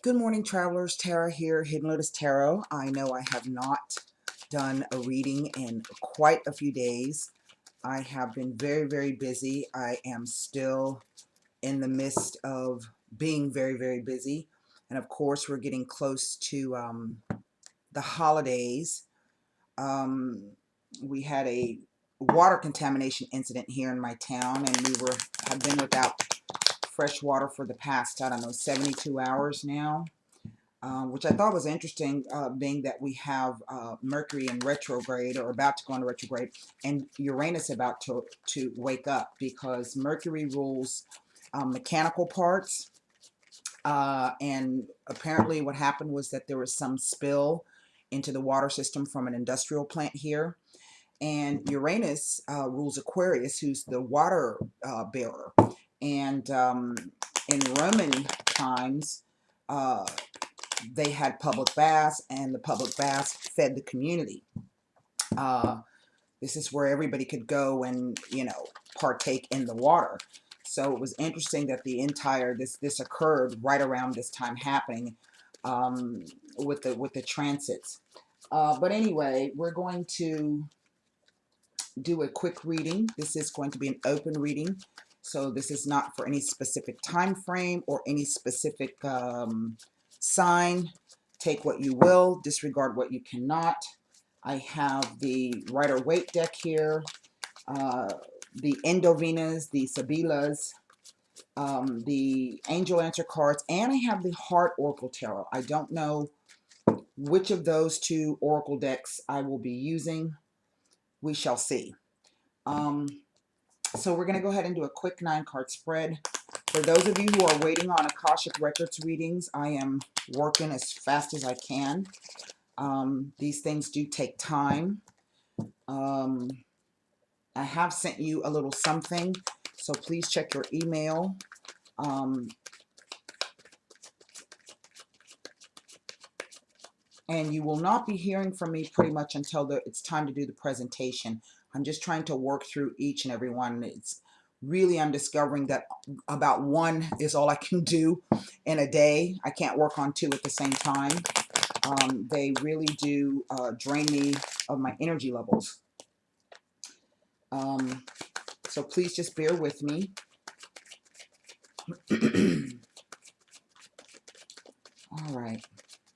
Good morning, travelers. Tara here, Hidden Lotus Tarot. I know I have not done a reading in quite a few days. I have been very, very busy. I am still in the midst of being very, very busy. And of course, we're getting close to the holidays. Um, we had a water contamination incident here in my town, and have been without fresh water for the past, I don't know, 72 hours now. Which I thought was interesting, being that we have Mercury in retrograde or about to go into retrograde, and Uranus about to wake up, because Mercury rules mechanical parts, and apparently what happened was that there was some spill into the water system from an industrial plant here, and Uranus rules Aquarius, who's the water bearer, and in Roman times, uh, they had public baths, and the public baths fed the community. This is where everybody could go and, partake in the water. So it was interesting that this occurred right around this time happening, with the transits. But anyway, we're going to do a quick reading. This is going to be an open reading, so this is not for any specific time frame or any specific sign. Take what you will, disregard what you cannot. I have the Rider-Waite deck here, the Endovenas, the Sibylas, the Angel Answer cards, and I have the Heart Oracle Tarot. I don't know which of those two Oracle decks I will be using. We shall see. So we're going to go ahead and do a quick 9-card spread. For those of you who are waiting on Akashic Records readings, I am working as fast as I can. These things do take time. I have sent you a little something, so please check your email. And you will not be hearing from me pretty much until it's time to do the presentation. I'm just trying to work through each and every one. It's really, I'm discovering that about one is all I can do in a day. I can't work on two at the same time. They really do drain me of my energy levels. So please just bear with me. All right.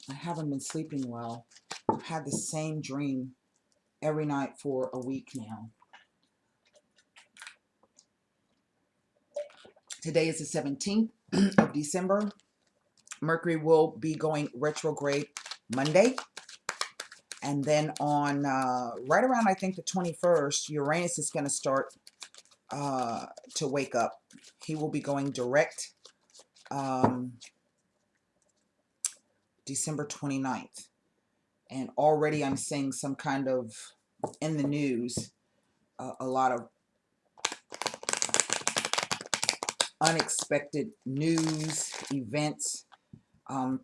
I haven't been sleeping well. I've had the same dream every night for a week now. Today is the 17th of December. Mercury will be going retrograde Monday. And then on right around, I think, the 21st, Uranus is going to start to wake up. He will be going direct December 29th. And already I'm seeing some kind of, in the news, a lot of unexpected news, events,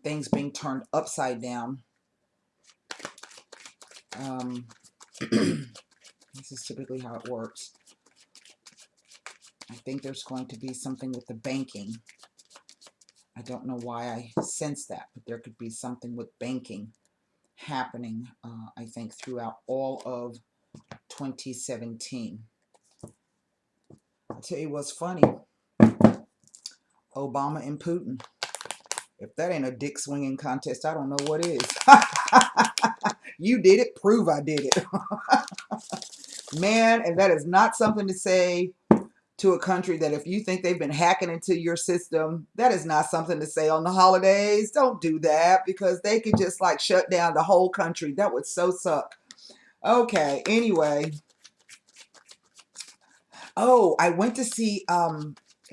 things being turned upside down. This is typically how it works. I think there's going to be something with the banking. I don't know why I sense that, but there could be something with banking happening, I think, throughout all of 2017. I'll tell you what's funny. Obama and Putin. If that ain't a dick swinging contest, I don't know what is. You did it, prove I did it. Man, and that is not something to say to a country that if you think they've been hacking into your system, that is not something to say on the holidays. Don't do that, because they could just like shut down the whole country. That would so suck. Okay, anyway. Oh, I went to see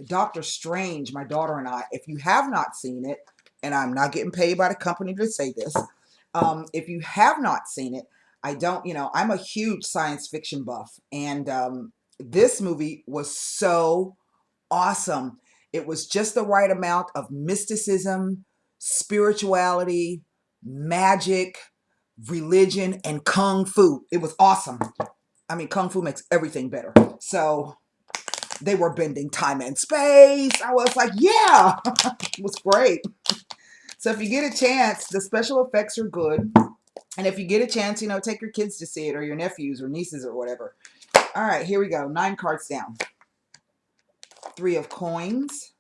Doctor Strange, my daughter and I. If you have not seen it, and I'm not getting paid by the company to say this, if you have not seen it, I'm a huge science fiction buff, and this movie was so awesome. It was just the right amount of mysticism, spirituality, magic, religion, and kung fu. It was awesome. I mean, kung fu makes everything better. So they were bending time and space. I was like, yeah, it was great. So if you get a chance, the special effects are good. And if you get a chance, you know, take your kids to see it, or your nephews or nieces or whatever. All right, here we go. 9 cards down. 3 of coins.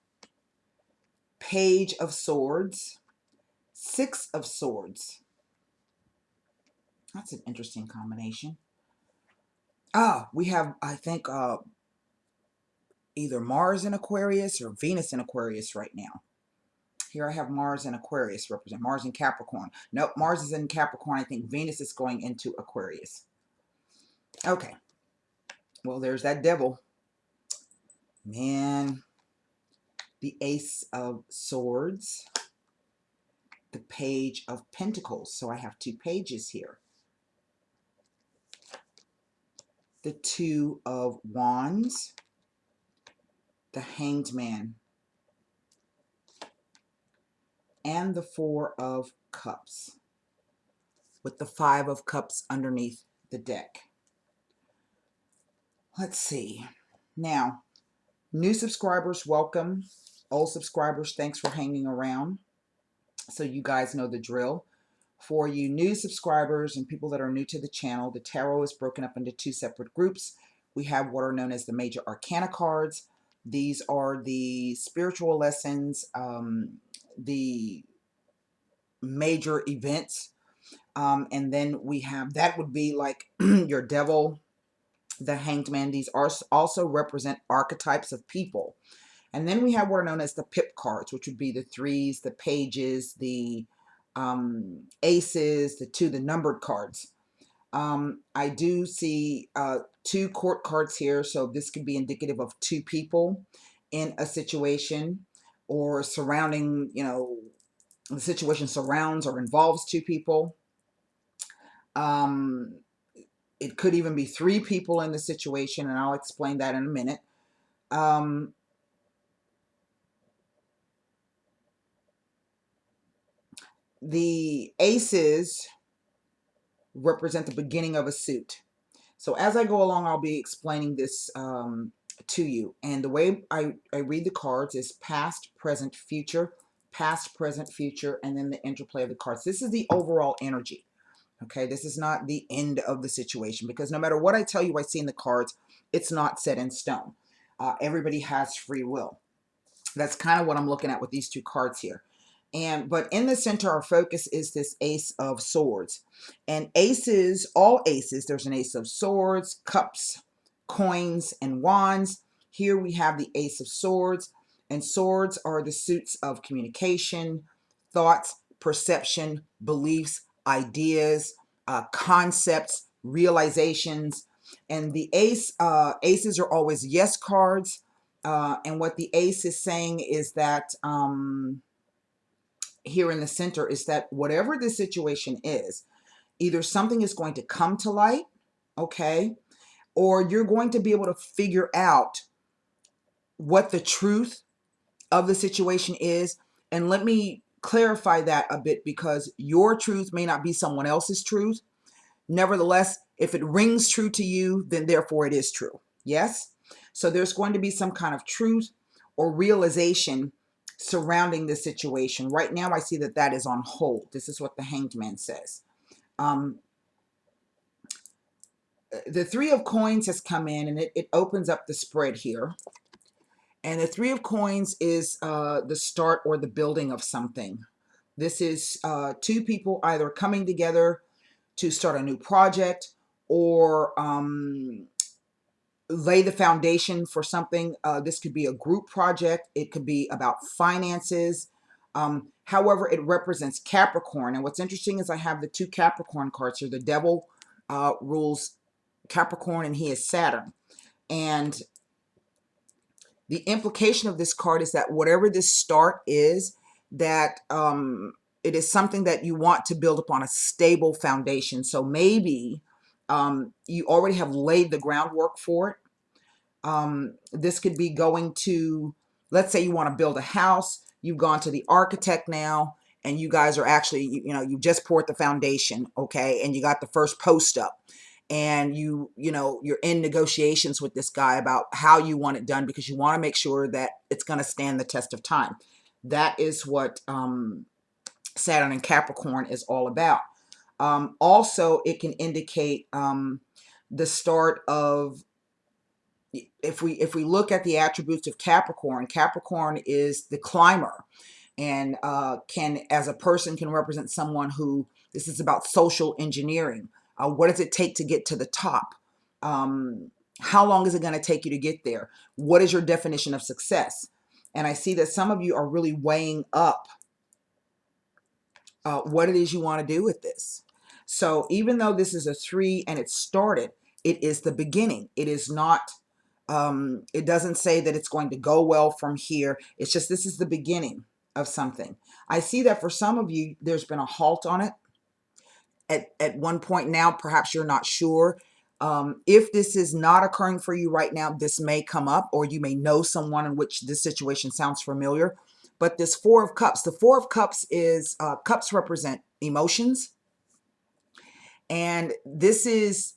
Page of swords. 6 of swords. That's an interesting combination. We have, I think, either Mars in Aquarius or Venus in Aquarius right now. Here I have Mars and Aquarius represent. Mars and Capricorn. Nope, Mars is in Capricorn. I think Venus is going into Aquarius. Okay. Well, there's that devil. Man. The Ace of Swords. The Page of Pentacles. So I have 2 pages here. The 2 of Wands. The Hanged Man. And the 4 of Cups, with the 5 of Cups underneath the deck. Let's see. Now, new subscribers, welcome. Old subscribers, thanks for hanging around. So you guys know the drill. For you new subscribers and people that are new to the channel, the tarot is broken up into 2 separate groups. We have what are known as the major arcana cards. These are the spiritual lessons, the major events, and then we have, that would be like your devil, the Hanged Man. These are also represent archetypes of people. And then we have what are known as the pip cards, which would be the 3s, the pages, the aces, the numbered cards. I do see 2 court cards here, so this could be indicative of 2 people in a situation, or surrounding, you know, the situation surrounds or involves 2 people. It could even be 3 people in the situation, and I'll explain that in a minute. The aces represent the beginning of a suit. So as I go along, I'll be explaining this to you. And the way I read the cards is past, present, future, past, present, future, and then the interplay of the cards. This is the overall energy. Okay, this is not the end of the situation, because no matter what I tell you I see in the cards, it's not set in stone. Everybody has free will. That's kind of what I'm looking at with these 2 cards here. But in the center, our focus is this Ace of Swords. And aces, all aces, there's an Ace of Swords, Cups, Coins, and Wands. Here we have the Ace of Swords. And swords are the suits of communication, thoughts, perception, beliefs, ideas, concepts, realizations. And the aces are always yes cards. And what the ace is saying is that here in the center is that whatever the situation is, either something is going to come to light, okay, or you're going to be able to figure out what the truth of the situation is. And let me clarify that a bit, because your truth may not be someone else's truth. Nevertheless, if it rings true to you, then therefore it is true. Yes? So there's going to be some kind of truth or realization surrounding the situation. Right now, I see that that is on hold. This is what the Hanged Man says. The 3 of Coins has come in, and it opens up the spread here. And the 3 of Coins is the start or the building of something. This is 2 people either coming together to start a new project, or lay the foundation for something. This could be a group project. It could be about finances. However, it represents Capricorn. And what's interesting is I have the 2 Capricorn cards here. The devil rules Capricorn, and he is Saturn. And the implication of this card is that whatever this start is, that it is something that you want to build upon a stable foundation. So maybe you already have laid the groundwork for it. This could be going to, let's say you want to build a house. You've gone to the architect now, and you guys are actually, you just poured the foundation, okay, and you got the first post up. And you're in negotiations with this guy about how you want it done, because you want to make sure that it's going to stand the test of time. That is what Saturn and Capricorn is all about. Also, it can indicate the start of, if we look at the attributes of Capricorn, Capricorn is the climber, and can, as a person, can represent someone who, this is about social engineering. What does it take to get to the top? How long is it going to take you to get there? What is your definition of success? And I see that some of you are really weighing up what it is you want to do with this. So even though this is a 3 and it started, it is the beginning. It is not, it doesn't say that it's going to go well from here. It's just, this is the beginning of something. I see that for some of you, there's been a halt on it at one point now. Perhaps you're not sure. If this is not occurring for you right now, this may come up, or you may know someone in which this situation sounds familiar. But this 4 of Cups, the 4 of Cups is, cups represent emotions. And this is,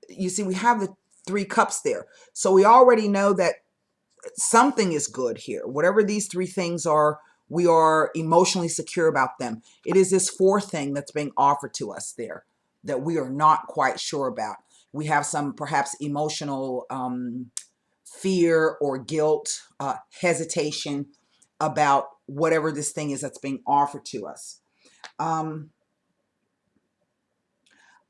you see, we have the 3 cups there. So we already know that something is good here. Whatever these 3 things are, we are emotionally secure about them. It is this 4th thing that's being offered to us there that we are not quite sure about. We have some perhaps emotional fear or guilt, hesitation about whatever this thing is that's being offered to us.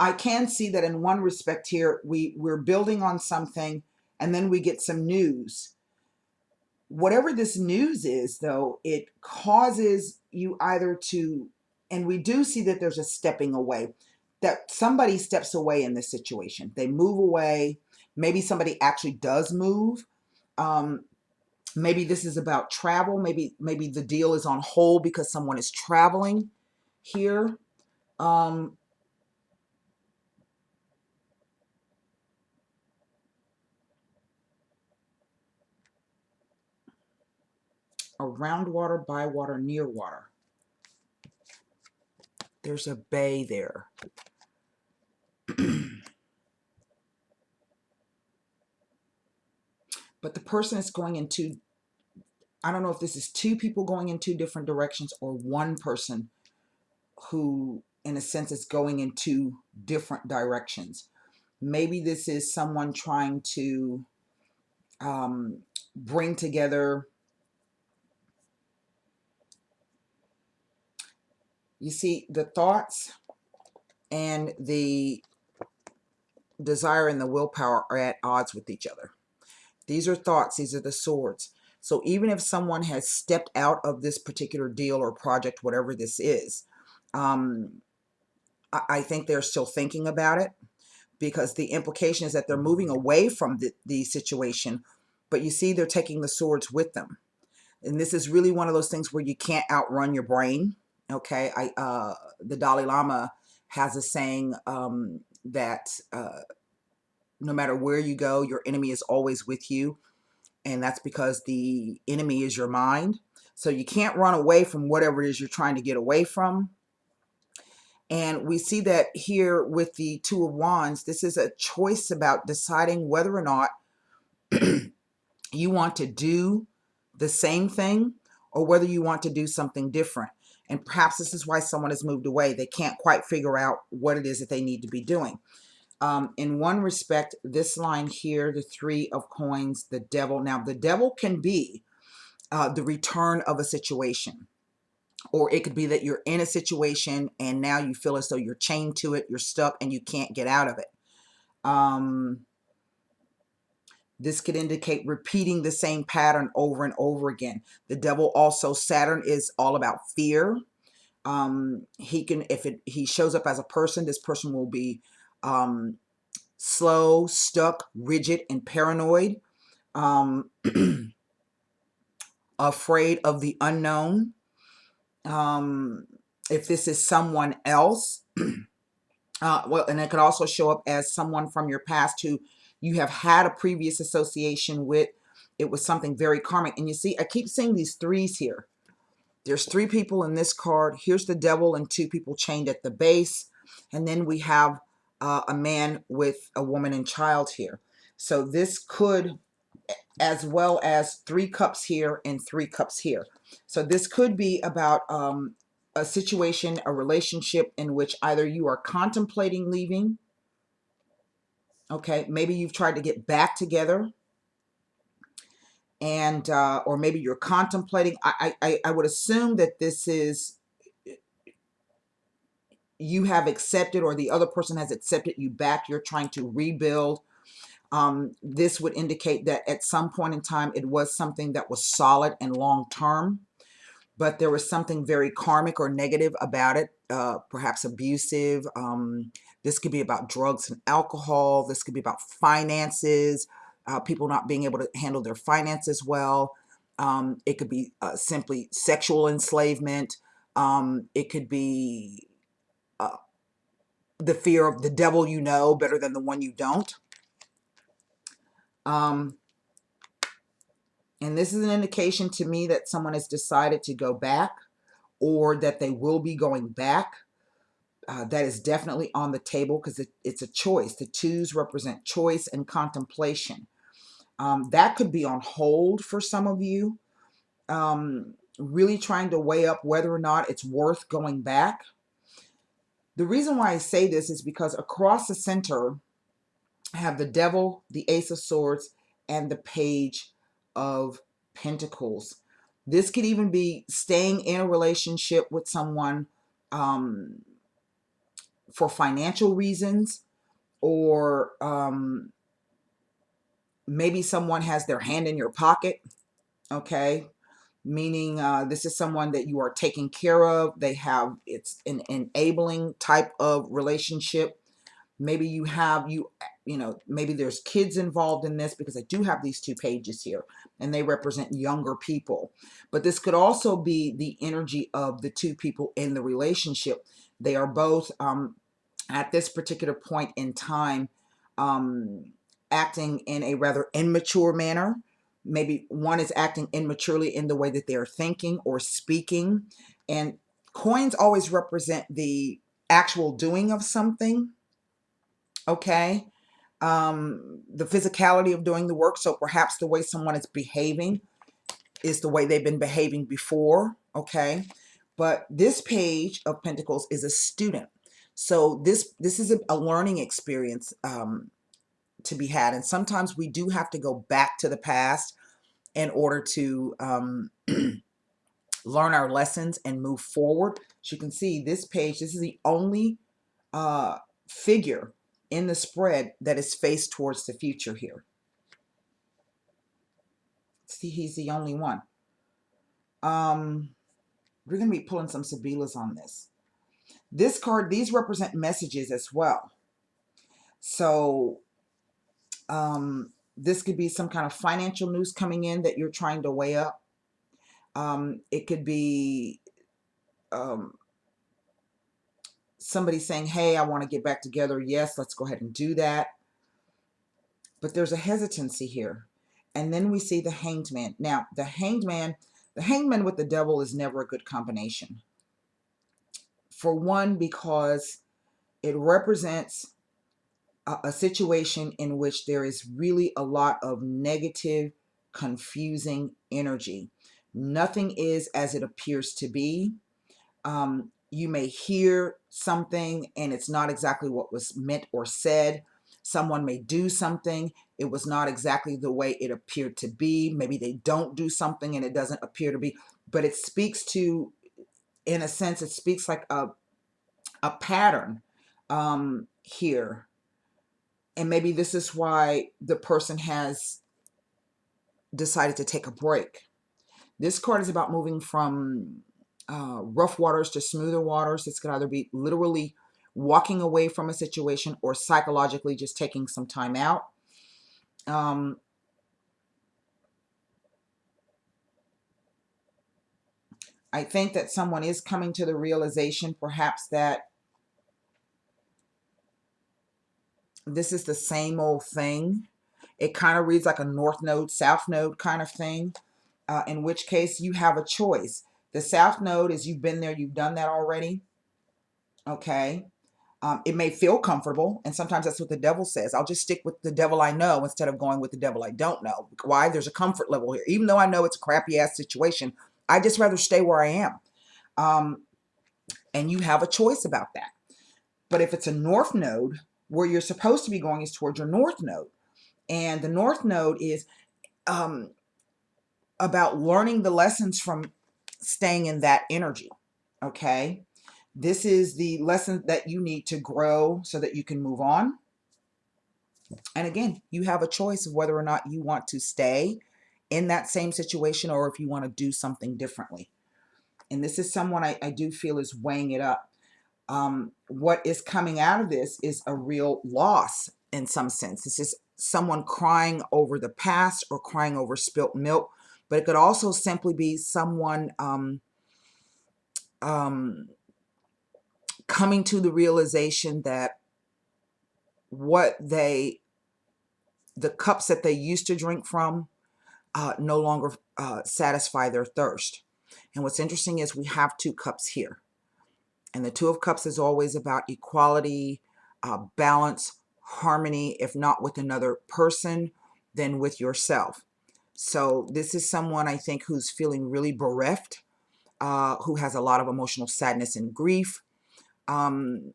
I can see that in one respect here, we're building on something, and then we get some news. Whatever this news is, though, it causes you either to, and we do see that there's a stepping away, that somebody steps away in this situation. They move away. Maybe somebody actually does move. Maybe this is about travel. Maybe the deal is on hold because someone is traveling here. Around water, by water, near water. There's a bay there. But the person is going into, I don't know if this is 2 people going in 2 different directions, or 1 person who, in a sense, is going in 2 different directions. Maybe this is someone trying to bring together, you see, the thoughts and the desire and the willpower are at odds with each other. These are thoughts, these are the swords. So even if someone has stepped out of this particular deal or project, whatever this is, I think they're still thinking about it, because the implication is that they're moving away from the situation, but you see they're taking the swords with them. And this is really one of those things where you can't outrun your brain. Okay, the Dalai Lama has a saying that no matter where you go, your enemy is always with you. And that's because the enemy is your mind. So you can't run away from whatever it is you're trying to get away from. And we see that here with the 2 of Wands. This is a choice about deciding whether or not you want to do the same thing or whether you want to do something different. And perhaps this is why someone has moved away. They can't quite figure out what it is that they need to be doing. In one respect, this line here, the 3 of Coins, the Devil. Now, the Devil can be the return of a situation. Or it could be that you're in a situation and now you feel as though you're chained to it, you're stuck, and you can't get out of it. This could indicate repeating the same pattern over and over again. The Devil also, Saturn is all about fear. He can, if he shows up as a person, this person will be slow, stuck, rigid, and paranoid. Afraid of the unknown. If this is someone else, well, and it could also show up as someone from your past who you have had a previous association with. It was something very karmic. And you see, I keep seeing these 3s here. There's 3 people in this card. Here's the Devil and 2 people chained at the base. And then we have a man with a woman and child here. So this could, as well as 3 cups here and 3 cups here. So this could be about a situation, a relationship in which either you are contemplating leaving, okay, maybe you've tried to get back together, and or maybe you're contemplating. I would assume that this is, you have accepted, or the other person has accepted you back. You're trying to rebuild. This would indicate that at some point in time it was something that was solid and long term, but there was something very karmic or negative about it, perhaps abusive. This could be about drugs and alcohol. This could be about finances, people not being able to handle their finances well. It could be simply sexual enslavement. It could be the fear of the devil you know better than the one you don't. And this is an indication to me that someone has decided to go back, or that they will be going back. That is definitely on the table, because it's a choice. The twos represent choice and contemplation. That could be on hold for some of you, really trying to weigh up whether or not it's worth going back. The reason why I say this is because across the center I have the Devil, the Ace of Swords, and the Page of Pentacles. This could even be staying in a relationship with someone for financial reasons, or maybe someone has their hand in your pocket, okay? Meaning this is someone that you are taking care of. It's an enabling type of relationship. Maybe you have, maybe there's kids involved in this, because I do have these two pages here and they represent younger people. But this could also be the energy of the two people in the relationship. They are both at this particular point in time acting in a rather immature manner. Maybe one is acting immaturely in the way that they're thinking or speaking. And coins always represent the actual doing of something, okay? The physicality of doing the work. So perhaps the way someone is behaving is the way they've been behaving before, okay? But this Page of Pentacles is a student. So this is a learning experience to be had. And sometimes we do have to go back to the past in order to learn our lessons and move forward. As you can see, this page, this is the only figure in the spread that is faced towards the future here. See, he's the only one. We're going to be pulling some Sabilas on this. This card, these represent messages as well. So this could be some kind of financial news coming in that you're trying to weigh up. It could be somebody saying, hey, I want to get back together. Yes, let's go ahead and do that. But there's a hesitancy here. And then we see the Hanged Man. Now, the Hanged Man with the Devil is never a good combination. For one, because it represents a situation in which there is really a lot of negative, confusing energy. Nothing is as it appears to be. You may hear something and it's not exactly what was meant or said. Someone may do something, it was not exactly the way it appeared to be. Maybe they don't do something and it doesn't appear to be. But it speaks to, in a sense, it speaks like a pattern here. And maybe this is why the person has decided to take a break. This card is about moving from rough waters to smoother waters. This could either be literally walking away from a situation or psychologically just taking some time out. I think that someone is coming to the realization perhaps that this is the same old thing. It kind of reads like a north node, south node kind of thing, in which case you have a choice. The south node is you've been there, you've done that already. Okay. It may feel comfortable, and sometimes that's what the devil says. I'll just stick with the devil I know instead of going with the devil I don't know. Why? There's a comfort level here. Even though I know it's a crappy ass situation, I just rather stay where I am. and you have a choice about that. But if it's a north node, where you're supposed to be going is towards your north node. And the north node is about learning the lessons from staying in that energy. Okay. This is the lesson that you need to grow so that you can move on. And again, you have a choice of whether or not you want to stay in that same situation or if you want to do something differently. And this is someone I do feel is weighing it up. What is coming out of this is a real loss in some sense. This is someone crying over the past or crying over spilt milk, but it could also simply be someone coming to the realization that the cups that they used to drink from no longer satisfy their thirst. And what's interesting is we have two cups here. And the Two of Cups is always about equality, balance, harmony, if not with another person, then with yourself. So this is someone I think who's feeling really bereft, who has a lot of emotional sadness and grief. And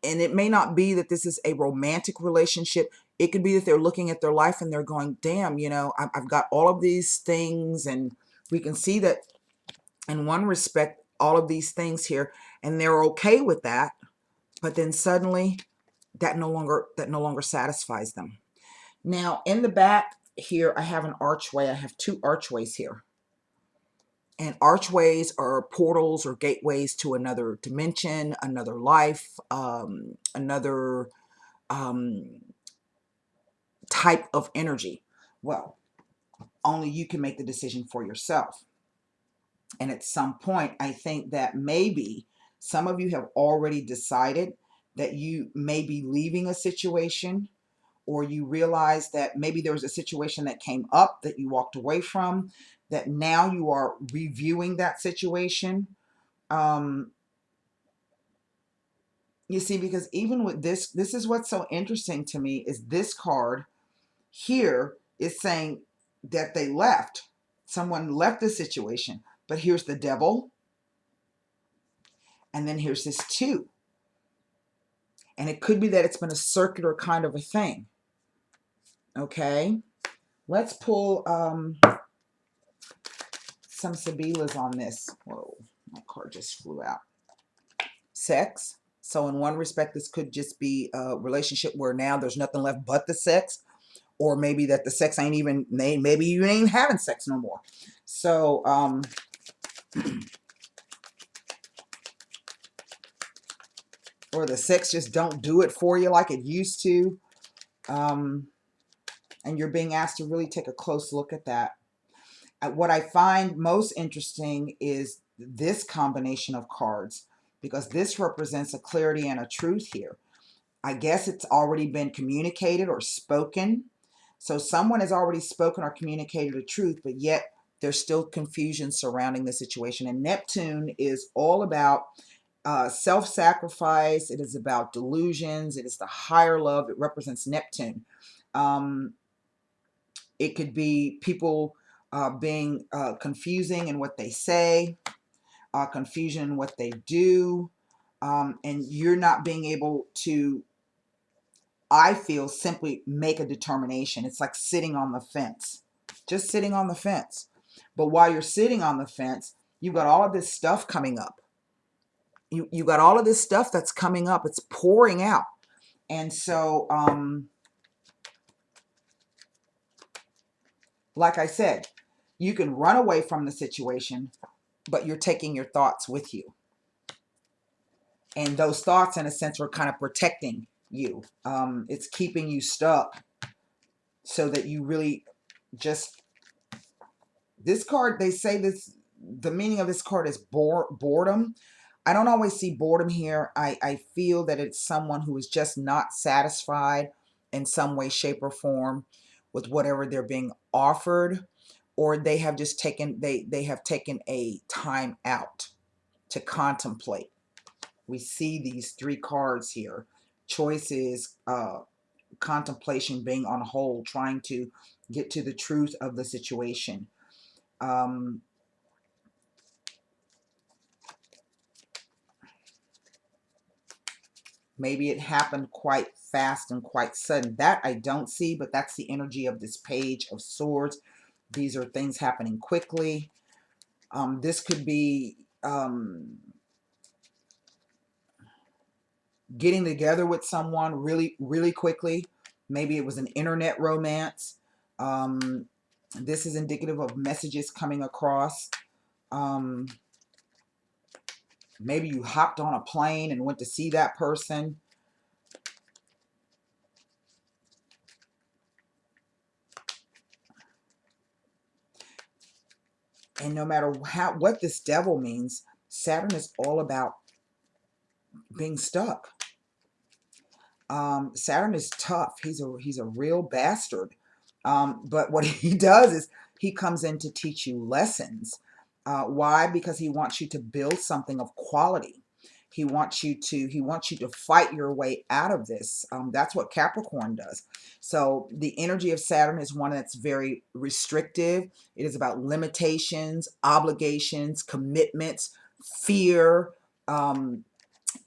it may not be that this is a romantic relationship. It could be that they're looking at their life and they're going, damn, you know, I've got all of these things. And we can see that in one respect, all of these things here, and they're okay with that, but then suddenly that no longer satisfies them. Now in the back here, I have an archway. I have two archways here. And archways are portals or gateways to another dimension, another life, another type of energy. Well, only you can make the decision for yourself. And at some point, I think that maybe some of you have already decided that you may be leaving a situation, or you realize that maybe there was a situation that came up that you walked away from, that now you are reviewing that situation. You see, because even with this is what's so interesting to me, is this card here is saying that they left. Someone left the situation. But here's the Devil. And then here's this 2. And it could be that it's been a circular kind of a thing. Okay. Let's pull some Sabilas on this. Whoa, my card just flew out. Sex. So in one respect, this could just be a relationship where now there's nothing left but the sex. Or maybe that the sex ain't even, maybe you ain't having sex no more. So, or the sex just don't do it for you like it used to. And you're being asked to really take a close look at that. What I find most interesting is this combination of cards, because this represents a clarity and a truth here. I guess it's already been communicated or spoken. So someone has already spoken or communicated a truth, but yet there's still confusion surrounding the situation. And Neptune is all about self-sacrifice. It is about delusions. It is the higher love. It represents Neptune. It could be people being confusing in what they say, confusion in what they do, and you're not being able to, I feel, simply make a determination. It's like sitting on the fence, just sitting on the fence. But while you're sitting on the fence, you've got all of this stuff coming up. You got all of this stuff that's coming up. It's pouring out. And so, like I said, you can run away from the situation, but you're taking your thoughts with you. And those thoughts, in a sense, are kind of protecting you. It's keeping you stuck so that you really just, this card, they say this, the meaning of this card is boredom. I don't always see boredom here. I feel that it's someone who is just not satisfied in some way, shape, or form with whatever they're being offered, or they have just taken, they have taken a time out to contemplate. We see these 3 cards here. Choices, contemplation, being on hold, trying to get to the truth of the situation. Maybe it happened quite fast and quite sudden. That I don't see, but that's the energy of this Page of Swords. These are things happening quickly. This could be getting together with someone really, really quickly. Maybe it was an internet romance. This is indicative of messages coming across. Maybe you hopped on a plane and went to see that person. And no matter what this Devil means, Saturn is all about being stuck. Saturn is tough. He's a real bastard. But what he does is he comes in to teach you lessons. Why? Because he wants you to build something of quality. He wants you to fight your way out of this. That's what Capricorn does. So the energy of Saturn is one that's very restrictive. It is about limitations, obligations, commitments, fear,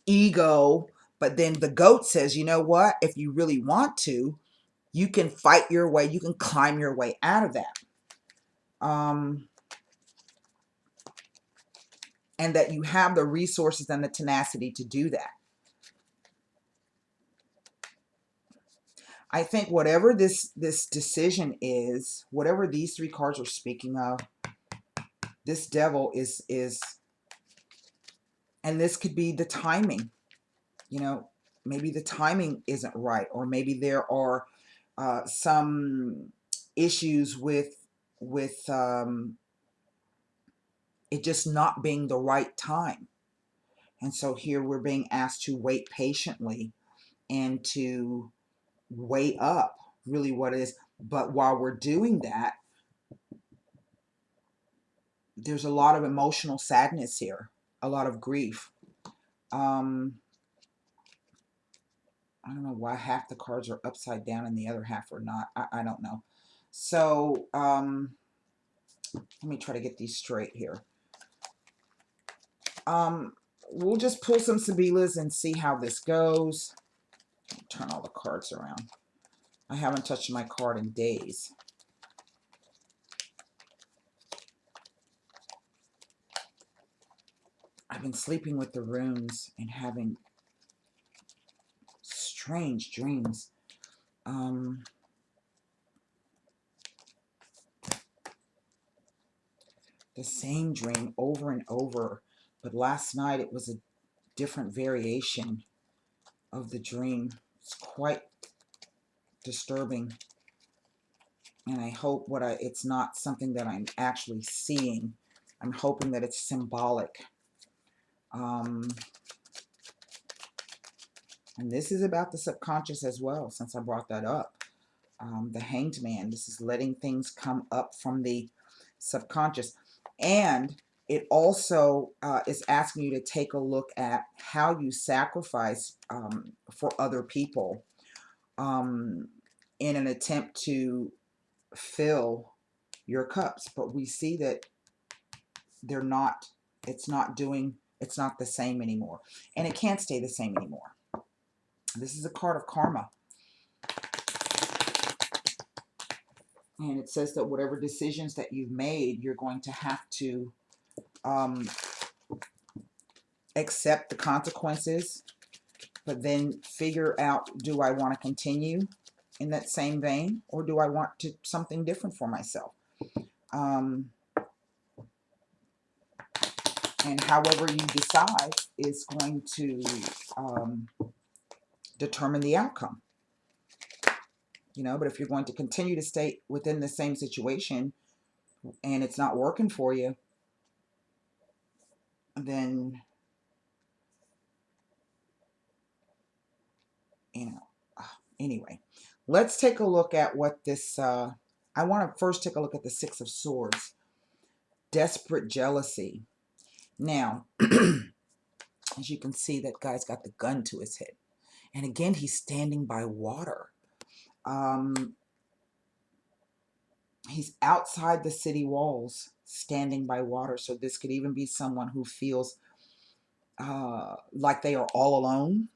ego. But then the Goat says, you know what? If you really want to, you can fight your way, you can climb your way out of that. And that you have the resources and the tenacity to do that. I think whatever this decision is, whatever these three cards are speaking of, this Devil is, and this could be the timing. You know, maybe the timing isn't right, or maybe there are some issues with it just not being the right time. And so here we're being asked to wait patiently and to weigh up really what it is. But while we're doing that, there's a lot of emotional sadness here, a lot of grief. I don't know why half the cards are upside down and the other half are not. I don't know. So let me try to get these straight here. We'll just pull some Sibilas and see how this goes. Turn all the cards around. I haven't touched my card in days. I've been sleeping with the runes and having strange dreams. The same dream over and over, but last night it was a different variation of the dream. It's quite disturbing, and I hope it's not something that I'm actually seeing. I'm hoping that it's symbolic. And this is about the subconscious as well, since I brought that up. The Hanged Man, this is letting things come up from the subconscious. And it also is asking you to take a look at how you sacrifice for other people in an attempt to fill your cups. But we see that it's not the same anymore. And it can't stay the same anymore. This is a card of karma. And it says that whatever decisions that you've made, you're going to have to accept the consequences, but then figure out, do I want to continue in that same vein, or do I want something different for myself? And however you decide is going to determine the outcome. You know, but if you're going to continue to stay within the same situation and it's not working for you, then, you know, anyway, let's take a look at what this, I want to first take a look at the Six of Swords. Desperate jealousy. Now, as you can see, that guy's got the gun to his head. And again, he's standing by water. He's outside the city walls, standing by water. So this could even be someone who feels like they are all alone.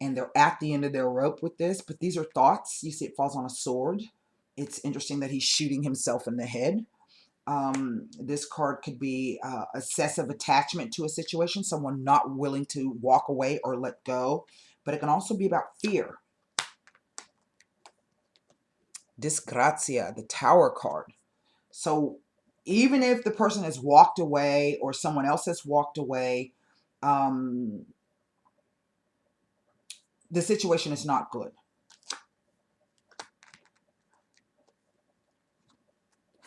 and they're at the end of their rope with this, but these are thoughts. You see it falls on a sword. It's interesting that he's shooting himself in the head. This card could be excessive attachment to a situation, someone not willing to walk away or let go, but it can also be about fear. Disgrazia, the Tower card. So even if the person has walked away or someone else has walked away, the situation is not good.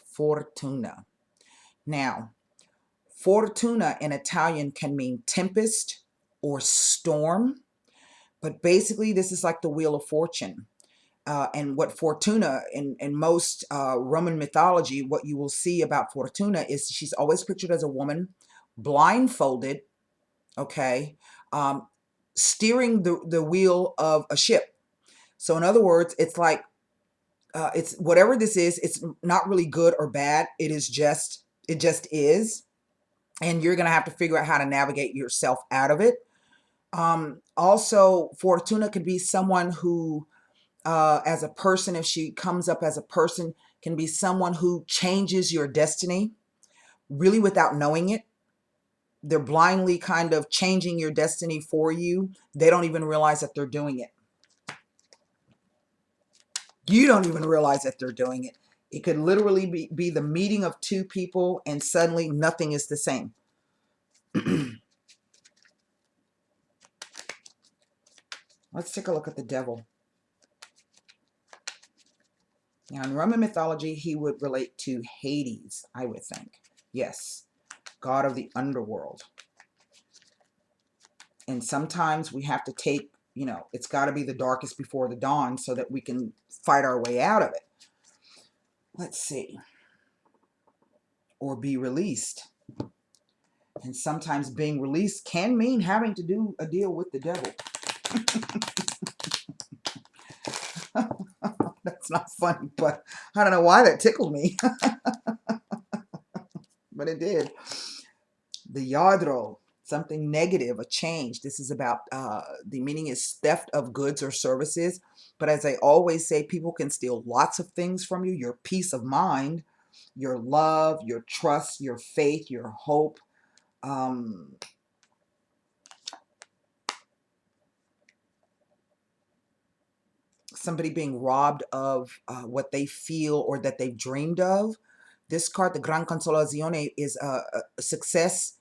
Fortuna. Now, fortuna in Italian can mean tempest or storm, but basically this is like the Wheel of Fortune. And what Fortuna, in most Roman mythology, what you will see about Fortuna is she's always pictured as a woman, blindfolded, okay, steering the wheel of a ship. So in other words, it's like, it's whatever this is, it's not really good or bad. It just is. And you're going to have to figure out how to navigate yourself out of it. Also, Fortuna could be someone who, as a person, if she comes up as a person, can be someone who changes your destiny, really without knowing it. They're blindly kind of changing your destiny for you. They don't even realize that they're doing it. You don't even realize that they're doing it. It could literally be the meeting of two people and suddenly nothing is the same. Let's take a look at the devil. Now, in Roman mythology, he would relate to Hades, I would think. Yes, god of the underworld. And sometimes we have to take, it's got to be the darkest before the dawn so that we can fight our way out of it. Let's see. Or be released. And sometimes being released can mean having to do a deal with the devil. That's not funny, but I don't know why that tickled me. But it did. The Yadro, something negative, a change. This is about, the meaning is theft of goods or services. But as I always say, people can steal lots of things from you. Your peace of mind, your love, your trust, your faith, your hope. Somebody being robbed of what they feel or that they've dreamed of. This card, the Gran Consolazione, is a success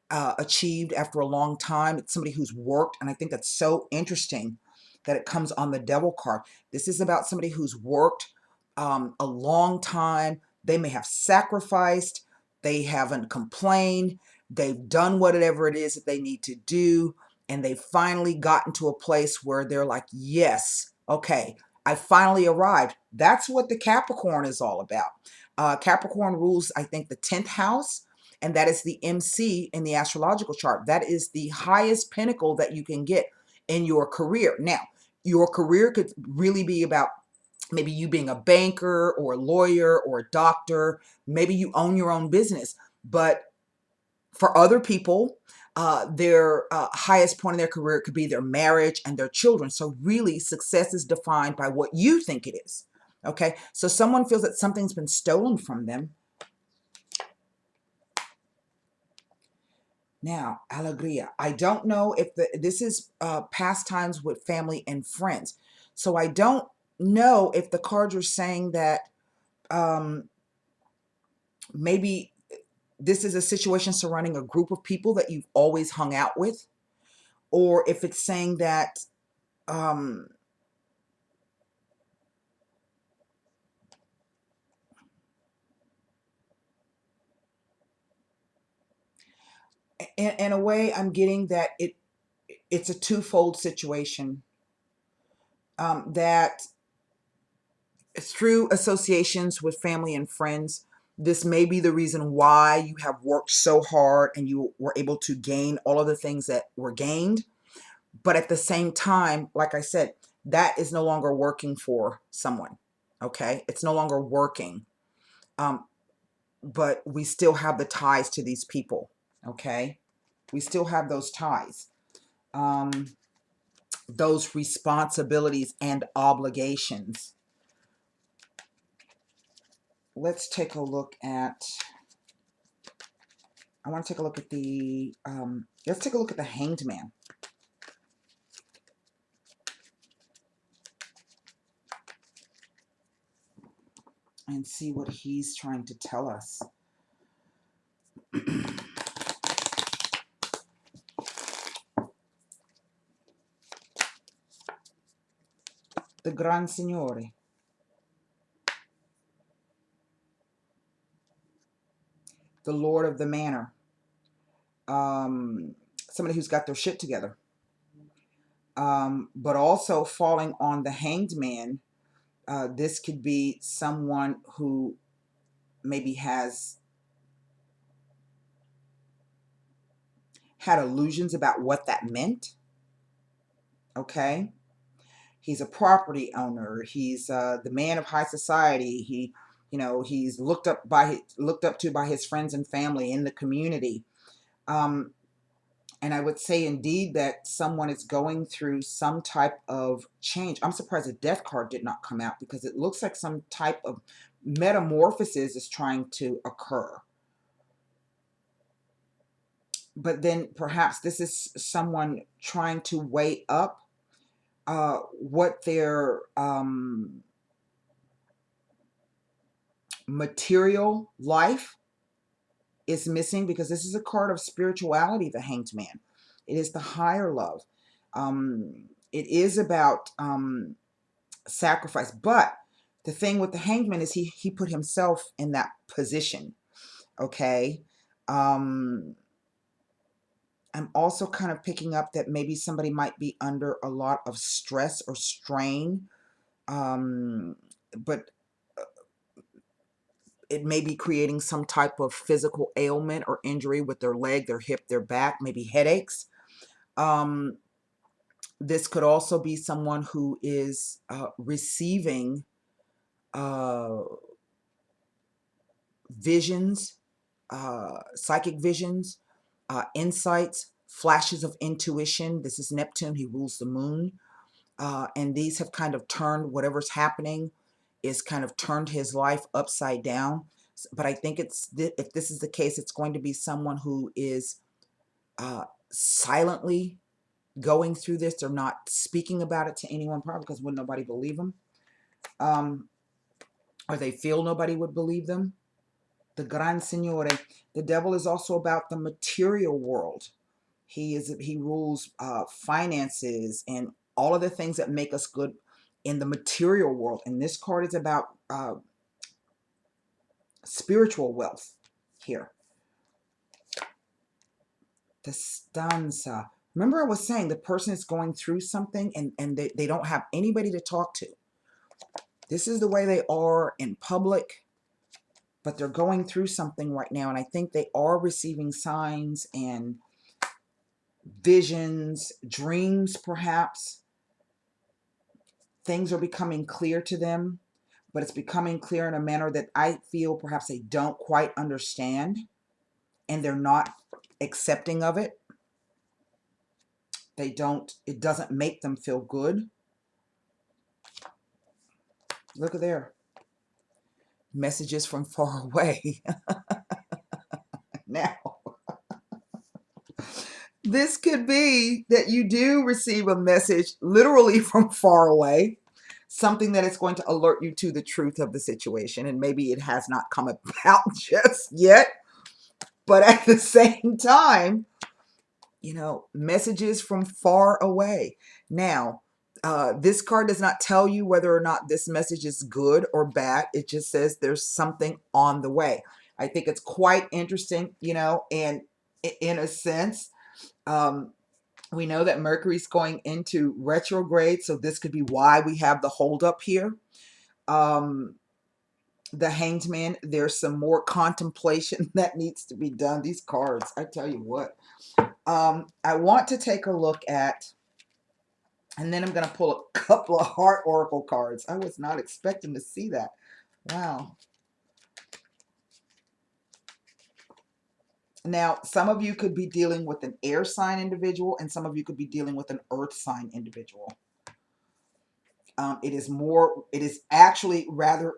achieved after a long time. It's somebody who's worked, and I think that's so interesting that it comes on the devil card. This is about somebody who's worked a long time. They may have sacrificed, they haven't complained, they've done whatever it is that they need to do, and they finally gotten to a place where they're like, yes, okay, I finally arrived. That's what the Capricorn is all about. Capricorn rules, I think, the 10th house, and that is the MC in the astrological chart. That is the highest pinnacle that you can get in your career. Now, your career could really be about maybe you being a banker or a lawyer or a doctor. Maybe you own your own business. But for other people, their highest point in their career could be their marriage and their children. So really, success is defined by what you think it is. Okay, so someone feels that something's been stolen from them. Now, alegria. I don't know if this is pastimes with family and friends. So I don't know if the cards are saying that maybe this is a situation surrounding a group of people that you've always hung out with, or if it's saying that in a way, I'm getting that it's a twofold situation, that through associations with family and friends, this may be the reason why you have worked so hard and you were able to gain all of the things that were gained. But at the same time, like I said, that is no longer working for someone. Okay, it's no longer working. But we still have the ties to these people. Okay, we still have those ties. those responsibilities and obligations. Let's take a look at, I want to take a look at the, let's take a look at the Hanged Man. And see what he's trying to tell us. The Gran Signore. The Lord of the Manor. Somebody who's got their shit together. But also falling on the Hanged Man, this could be someone who maybe has had illusions about what that meant. Okay, he's a property owner. He's the man of high society. He, you know, he's looked up to by his friends and family in the community. And I would say indeed that someone is going through some type of change. I'm surprised the death card did not come out, because it looks like some type of metamorphosis is trying to occur. But then perhaps this is someone trying to weigh up what their material life is missing, because this is a card of spirituality, the Hanged Man. It is the higher love. It is about sacrifice. But the thing with the Hanged Man is he put himself in that position. Okay. I'm also kind of picking up that maybe somebody might be under a lot of stress or strain. But it may be creating some type of physical ailment or injury with their leg, their hip, their back, maybe headaches. This could also be someone who is receiving visions, psychic visions, insights, flashes of intuition. This is Neptune. He rules the moon. And these have kind of turned, whatever's happening is kind of turned his life upside down. But I think if this is the case, it's going to be someone who is silently going through this. They're not speaking about it to anyone, probably because wouldn't nobody believe them, or they feel nobody would believe them. The Gran Signore. The devil is also about the material world. He rules finances and all of the things that make us good in the material world. And this card is about spiritual wealth here. The stanza. Remember I was saying the person is going through something and they don't have anybody to talk to. This is the way they are in public, but they're going through something right now. And I think they are receiving signs and visions, dreams perhaps. Things are becoming clear to them, but it's becoming clear in a manner that I feel perhaps they don't quite understand, and they're not accepting of it. It doesn't make them feel good. Look at there. Messages from far away. Now, this could be that you do receive a message literally from far away, something that is going to alert you to the truth of the situation. And maybe it has not come about just yet, but at the same time, you know, messages from far away. Now, this card does not tell you whether or not this message is good or bad. It just says there's something on the way. I think it's quite interesting, you know, and in a sense, we know that Mercury's going into retrograde, so this could be why we have the holdup here. The Hanged Man, there's some more contemplation that needs to be done. These cards, I tell you what. I want to take a look at, and then I'm going to pull a couple of Heart Oracle cards. I was not expecting to see that. Wow. Now, some of you could be dealing with an air sign individual, and some of you could be dealing with an earth sign individual. It is actually rather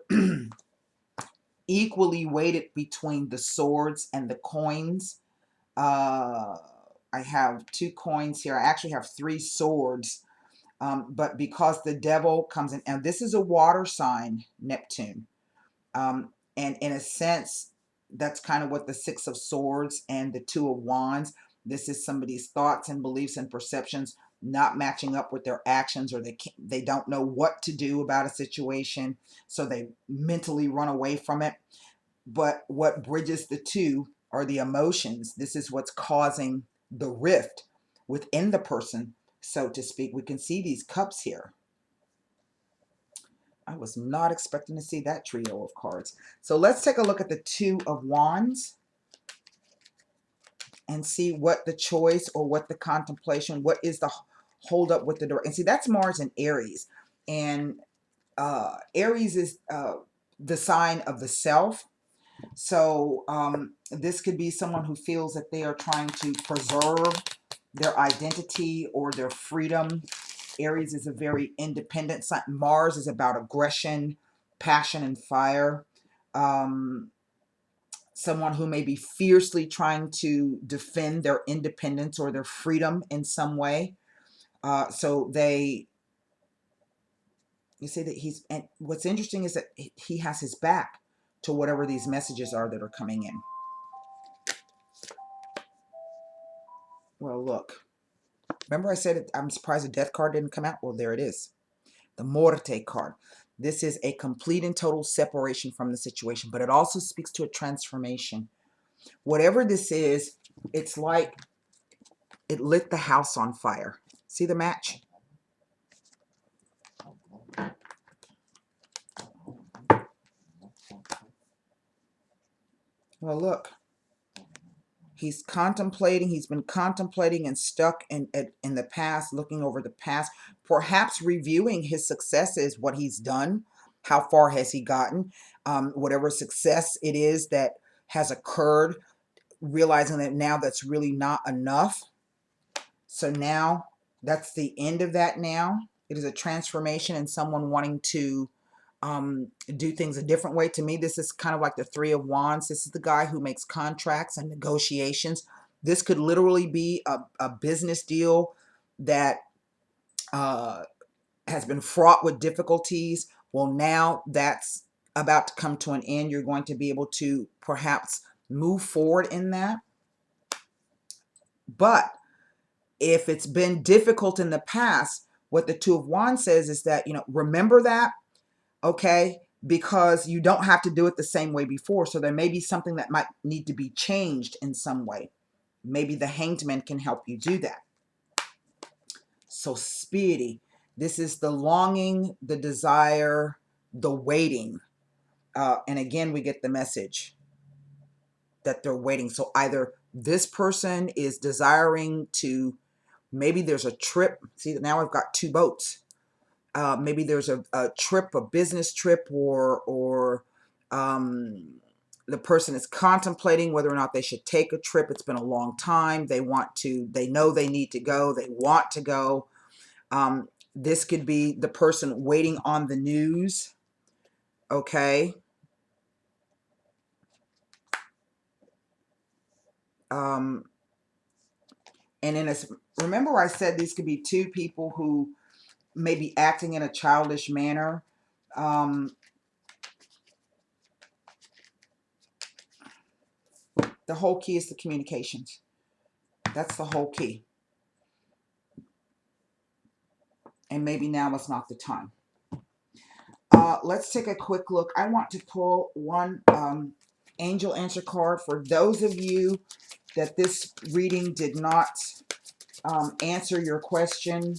equally weighted between the swords and the coins. I have 2 coins here. I actually have 3 swords. But because the devil comes in, and this is a water sign, Neptune. And in a sense, that's kind of what the 6 of Swords and the 2 of Wands. This is somebody's thoughts and beliefs and perceptions not matching up with their actions, or they don't know what to do about a situation, so they mentally run away from it. But what bridges the two are the emotions. This is what's causing the rift within the person, so to speak. We can see these cups here. I was not expecting to see that trio of cards. So let's take a look at the 2 of Wands and see what the choice or what the contemplation, what is the hold up with the door. And see, that's Mars and Aries. And Aries is the sign of the self. So this could be someone who feels that they are trying to preserve their identity or their freedom. Aries is a very independent sign. Mars is about aggression, passion, and fire. Someone who may be fiercely trying to defend their independence or their freedom in some way. So you see that and what's interesting is that he has his back to whatever these messages are that are coming in. Well, look. Remember I said I'm surprised the death card didn't come out? Well, there it is. The Morte card. This is a complete and total separation from the situation, but it also speaks to a transformation. Whatever this is, it's like it lit the house on fire. See the match? Well, look. He's been contemplating and stuck in the past, looking over the past, perhaps reviewing his successes, what he's done, how far has he gotten, whatever success it is that has occurred, realizing that now that's really not enough. So now that's the end of that now. It is a transformation and someone wanting to do things a different way. To me, this is kind of like the 3 of Wands. This is the guy who makes contracts and negotiations. This could literally be a business deal that has been fraught with difficulties. Well, now that's about to come to an end. You're going to be able to perhaps move forward in that. But if it's been difficult in the past, what the 2 of Wands says is that, remember that, okay? Because you don't have to do it the same way before. So there may be something that might need to be changed in some way. Maybe the Hanged Man can help you do that. So Speedy, this is the longing, the desire, the waiting. And again, we get the message that they're waiting. So either this person is desiring to, maybe there's a trip. See, now I've got 2 boats. Maybe there's a trip, a business trip, or the person is contemplating whether or not they should take a trip. It's been a long time. They know they need to go. They want to go. This could be the person waiting on the news. Okay. And remember I said these could be 2 people who may be acting in a childish manner. The whole key is the communications. That's the whole key. And maybe now is not the time. Let's take a quick look. I want to pull one angel answer card for those of you that this reading did not answer your question,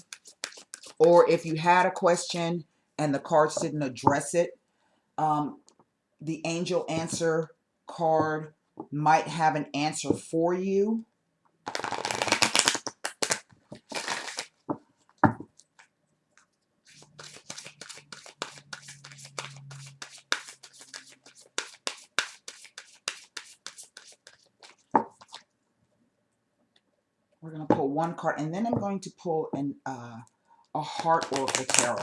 or if you had a question and the cards didn't address it. The angel answer card might have an answer for you. We're going to pull one card, and then I'm going to pull a Heart Oracle Tarot.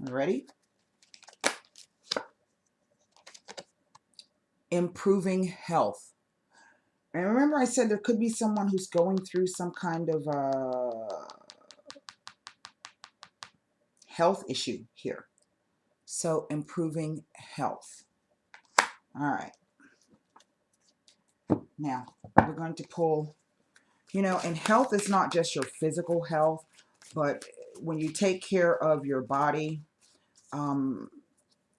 Ready? Improving health. And remember I said there could be someone who's going through some kind of health issue here. So improving health. All right. Now, we're going to pull, you know, and health is not just your physical health, but when you take care of your body,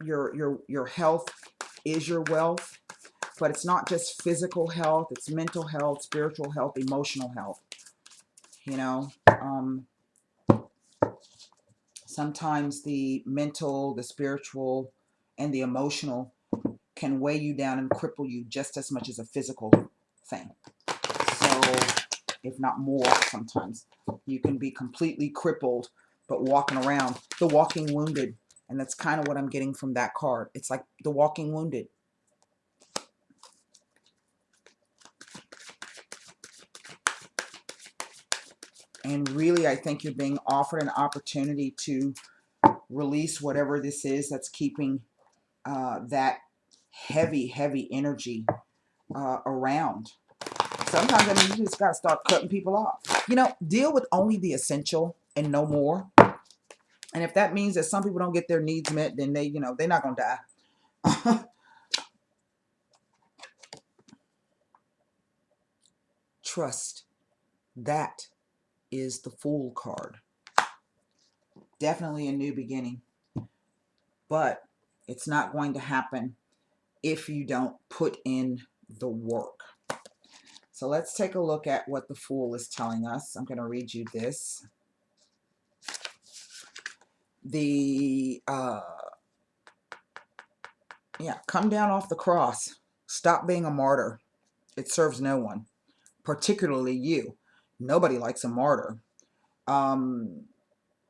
your health is your wealth. But it's not just physical health, it's mental health, spiritual health, emotional health. You know, sometimes the mental, the spiritual, and the emotional can weigh you down and cripple you just as much as a physical thing. So, if not more, sometimes you can be completely crippled, but walking around, the walking wounded. And that's kind of what I'm getting from that card. It's like the walking wounded. And really, I think you're being offered an opportunity to release whatever this is that's keeping that heavy energy around. Sometimes, I mean, you just got to start cutting people off. You know, deal with only the essential and no more. And if that means that some people don't get their needs met, then they, you know, they're not going to die. Trust. That is the Fool card. Definitely a new beginning. But it's not going to happen if you don't put in the work. So let's take a look at what the Fool is telling us. I'm going to read you this. Come down off the cross. Stop being a martyr. It serves no one, particularly you. Nobody likes a martyr.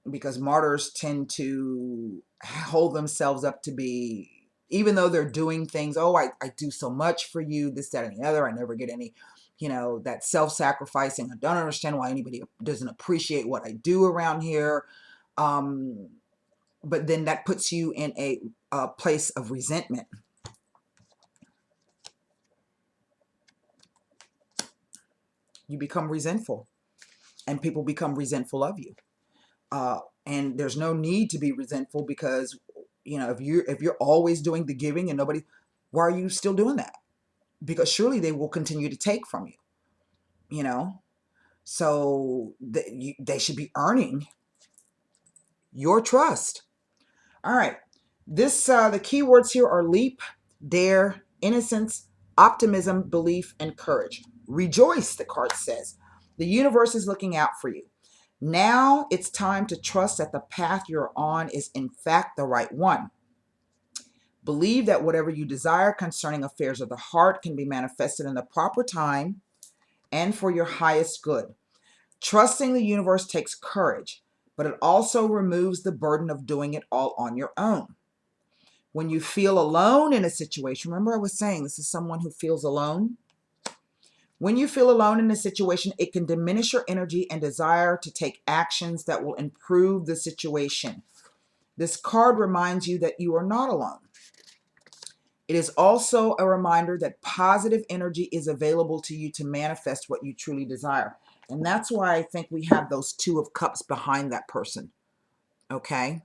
Because martyrs tend to hold themselves up to be, even though they're doing things, oh, I do so much for you, this, that, and the other. I never get any, you know, that self-sacrificing. I don't understand why anybody doesn't appreciate what I do around here. But then that puts you in a place of resentment. You become resentful, and people become resentful of you. And there's no need to be resentful, because, you know, if you're always doing the giving and nobody, why are you still doing that? Because surely they will continue to take from you, you know. So they should be earning your trust. All right. The keywords here are leap, dare, innocence, optimism, belief, and courage. Rejoice, the card says. The universe is looking out for you. Now it's time to trust that the path you're on is in fact the right one. Believe that whatever you desire concerning affairs of the heart can be manifested in the proper time and for your highest good. Trusting the universe takes courage, but it also removes the burden of doing it all on your own. When you feel alone in a situation, remember I was saying this is someone who feels alone. When you feel alone in a situation, it can diminish your energy and desire to take actions that will improve the situation. This card reminds you that you are not alone. It is also a reminder that positive energy is available to you to manifest what you truly desire. And that's why I think we have those Two of Cups behind that person. Okay?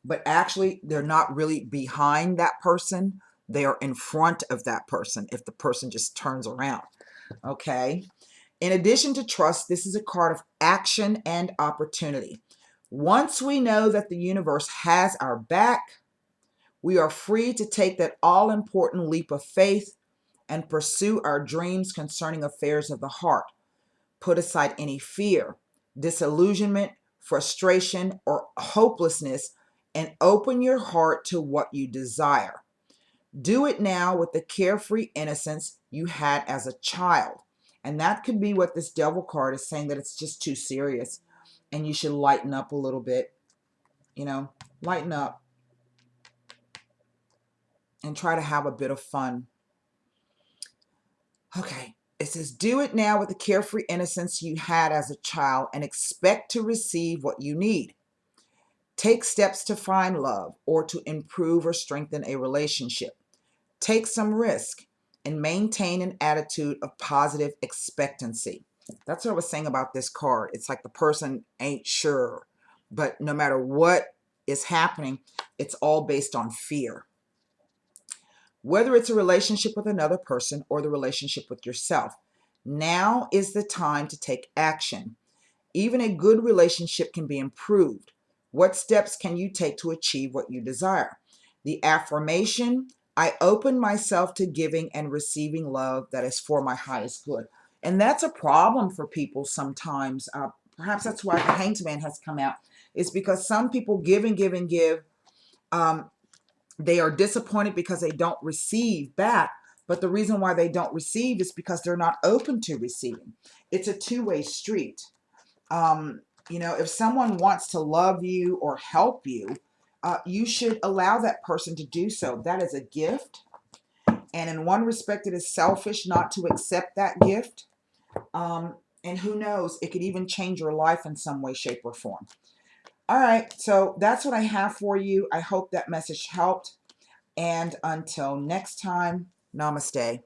But actually, they're not really behind that person. They are in front of that person if the person just turns around. Okay? In addition to trust, this is a card of action and opportunity. Once we know that the universe has our back, we are free to take that all-important leap of faith and pursue our dreams concerning affairs of the heart. Put aside any fear, disillusionment, frustration, or hopelessness, and open your heart to what you desire. Do it now with the carefree innocence you had as a child. And that could be what this Devil card is saying, that it's just too serious and you should lighten up a little bit. You know, lighten up and try to have a bit of fun. Okay. It says, do it now with the carefree innocence you had as a child and expect to receive what you need. Take steps to find love or to improve or strengthen a relationship. Take some risk and maintain an attitude of positive expectancy. That's what I was saying about this card. It's like the person ain't sure, but no matter what is happening, it's all based on fear. Whether it's a relationship with another person or the relationship with yourself, now is the time to take action. Even a good relationship can be improved. What steps can you take to achieve what you desire? The affirmation, I open myself to giving and receiving love that is for my highest good. And that's a problem for people sometimes. Perhaps that's why the Hanged Man has come out. It's because some people give and give and give. They are disappointed because they don't receive back. But the reason why they don't receive is because they're not open to receiving. It's a two-way street. If someone wants to love you or help you, you should allow that person to do so. That is a gift. And in one respect, it is selfish not to accept that gift. And who knows, it could even change your life in some way, shape, or form. All right, so that's what I have for you. I hope that message helped. And until next time, namaste.